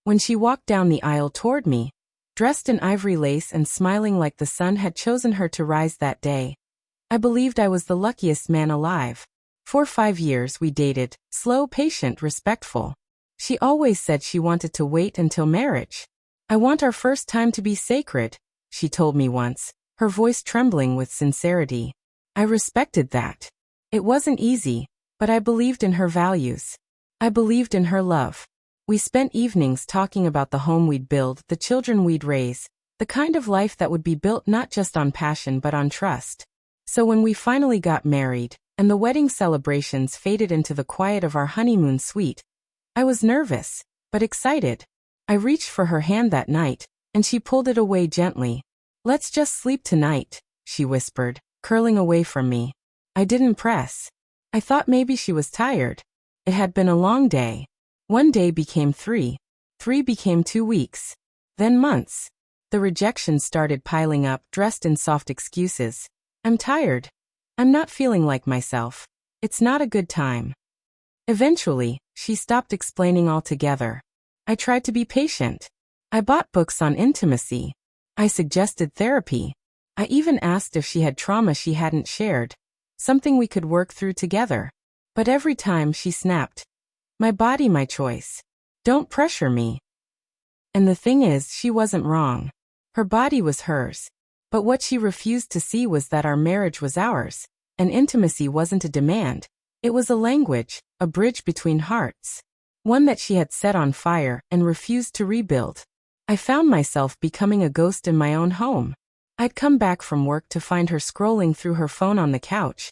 When she walked down the aisle toward me, dressed in ivory lace and smiling like the sun had chosen her to rise that day, I believed I was the luckiest man alive. For 5 years we dated, slow, patient, respectful. She always said she wanted to wait until marriage. "I want our first time to be sacred," she told me once, her voice trembling with sincerity. I respected that. It wasn't easy, but I believed in her values. I believed in her love. We spent evenings talking about the home we'd build, the children we'd raise, the kind of life that would be built not just on passion but on trust. So when we finally got married, and the wedding celebrations faded into the quiet of our honeymoon suite, I was nervous, but excited. I reached for her hand that night, and she pulled it away gently. "Let's just sleep tonight," she whispered, curling away from me. I didn't press. I thought maybe she was tired. It had been a long day. 1 day became 3. 3 became 2 weeks. Then months. The rejection started piling up, dressed in soft excuses. "I'm tired. I'm not feeling like myself. It's not a good time." Eventually, she stopped explaining altogether. I tried to be patient. I bought books on intimacy. I suggested therapy. I even asked if she had trauma she hadn't shared, something we could work through together. But every time she snapped, "My body, my choice. Don't pressure me." And the thing is, she wasn't wrong. Her body was hers. But what she refused to see was that our marriage was ours, and intimacy wasn't a demand. It was a language, a bridge between hearts. One that she had set on fire and refused to rebuild. I found myself becoming a ghost in my own home. I'd come back from work to find her scrolling through her phone on the couch,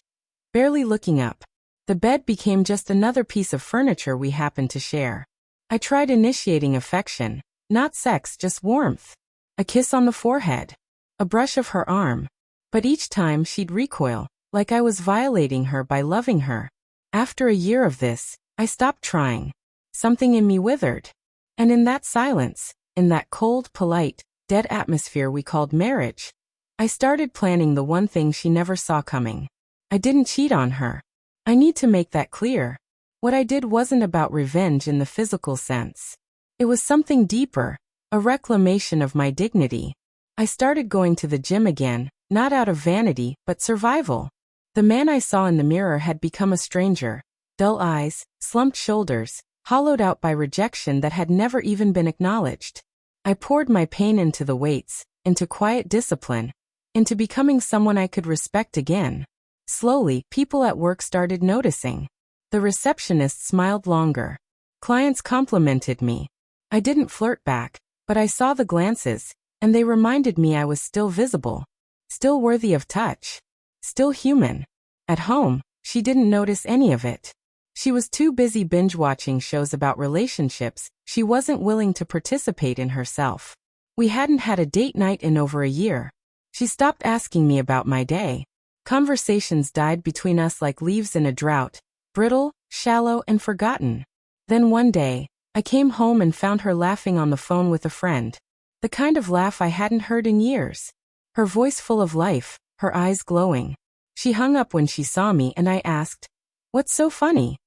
barely looking up. The bed became just another piece of furniture we happened to share. I tried initiating affection, not sex, just warmth. A kiss on the forehead. A brush of her arm. But each time she'd recoil, like I was violating her by loving her. After a year of this, I stopped trying. Something in me withered. And in that silence, in that cold, polite, dead atmosphere we called marriage, I started planning the one thing she never saw coming. I didn't cheat on her. I need to make that clear. What I did wasn't about revenge in the physical sense. It was something deeper, a reclamation of my dignity. I started going to the gym again, not out of vanity, but survival. The man I saw in the mirror had become a stranger. Dull eyes, slumped shoulders, hollowed out by rejection that had never even been acknowledged. I poured my pain into the weights, into quiet discipline, into becoming someone I could respect again. Slowly, people at work started noticing. The receptionist smiled longer. Clients complimented me. I didn't flirt back, but I saw the glances, and they reminded me I was still visible, still worthy of touch, still human. At home, she didn't notice any of it. She was too busy binge-watching shows about relationships. She wasn't willing to participate in herself. We hadn't had a date night in over a year. She stopped asking me about my day. Conversations died between us like leaves in a drought, brittle, shallow, and forgotten. Then one day, I came home and found her laughing on the phone with a friend. The kind of laugh I hadn't heard in years. Her voice full of life, her eyes glowing. She hung up when she saw me and I asked, "What's so funny?"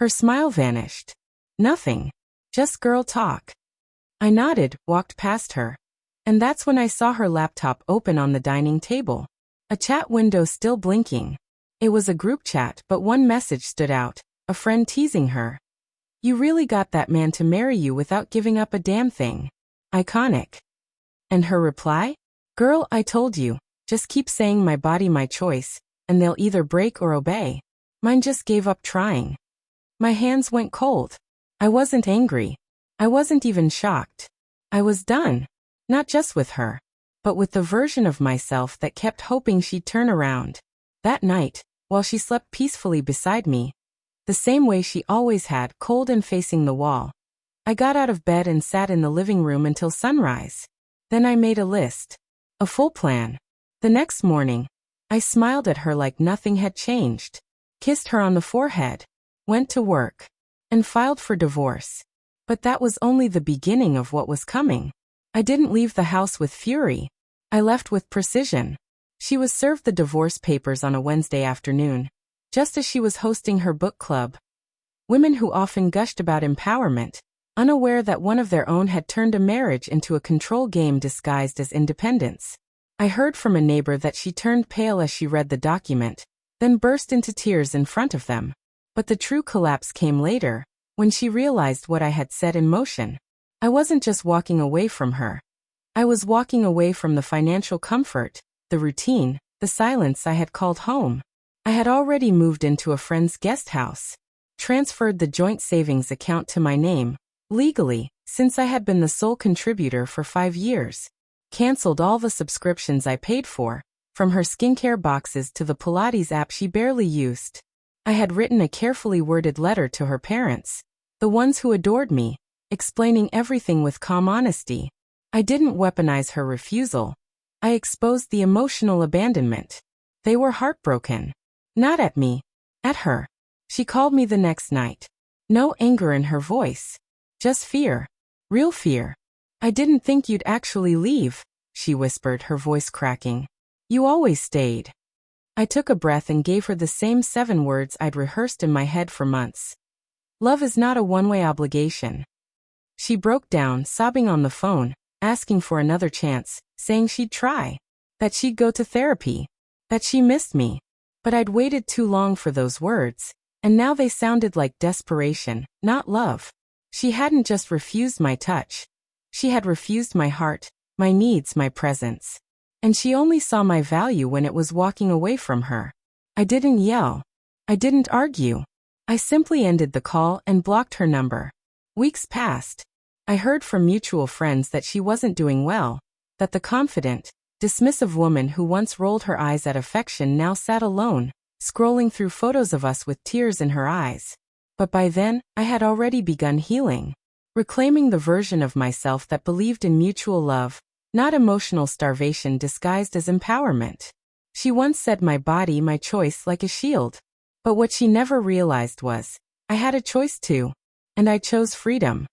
Her smile vanished. "Nothing. Just girl talk." I nodded, walked past her. And that's when I saw her laptop open on the dining table. A chat window still blinking. It was a group chat, but one message stood out. A friend teasing her. "You really got that man to marry you without giving up a damn thing." Iconic. And her reply? "Girl, I told you. Just keep saying my body, my choice, and they'll either break or obey." Mine just gave up trying. My hands went cold. I wasn't angry. I wasn't even shocked. I was done. Not just with her, but with the version of myself that kept hoping she'd turn around. That night, while she slept peacefully beside me, the same way she always had, cold and facing the wall, I got out of bed and sat in the living room until sunrise. Then I made a list. A full plan. The next morning, I smiled at her like nothing had changed, kissed her on the forehead, went to work, and filed for divorce. But that was only the beginning of what was coming. I didn't leave the house with fury. I left with precision. She was served the divorce papers on a Wednesday afternoon, just as she was hosting her book club. Women who often gushed about empowerment, unaware that one of their own had turned a marriage into a control game disguised as independence. I heard from a neighbor that she turned pale as she read the document, then burst into tears in front of them. But the true collapse came later, when she realized what I had set in motion. I wasn't just walking away from her. I was walking away from the financial comfort, the routine, the silence I had called home. I had already moved into a friend's guest house, transferred the joint savings account to my name, legally, since I had been the sole contributor for 5 years, canceled all the subscriptions I paid for, from her skincare boxes to the Pilates app she barely used. I had written a carefully worded letter to her parents, the ones who adored me, explaining everything with calm honesty. I didn't weaponize her refusal. I exposed the emotional abandonment. They were heartbroken. Not at me. At her. She called me the next night. No anger in her voice. Just fear. Real fear. "I didn't think you'd actually leave," she whispered, her voice cracking. "You always stayed." I took a breath and gave her the same 7 words I'd rehearsed in my head for months. "Love is not a one-way obligation." She broke down, sobbing on the phone, asking for another chance, saying she'd try, that she'd go to therapy, that she missed me. But I'd waited too long for those words, and now they sounded like desperation, not love. She hadn't just refused my touch. She had refused my heart, my needs, my presence. And she only saw my value when it was walking away from her. I didn't yell. I didn't argue. I simply ended the call and blocked her number. Weeks passed. I heard from mutual friends that she wasn't doing well, that the confident, dismissive woman who once rolled her eyes at affection now sat alone, scrolling through photos of us with tears in her eyes. But by then, I had already begun healing, reclaiming the version of myself that believed in mutual love, not emotional starvation disguised as empowerment. She once said my body, my choice, like a shield. But what she never realized was, I had a choice too. And I chose freedom.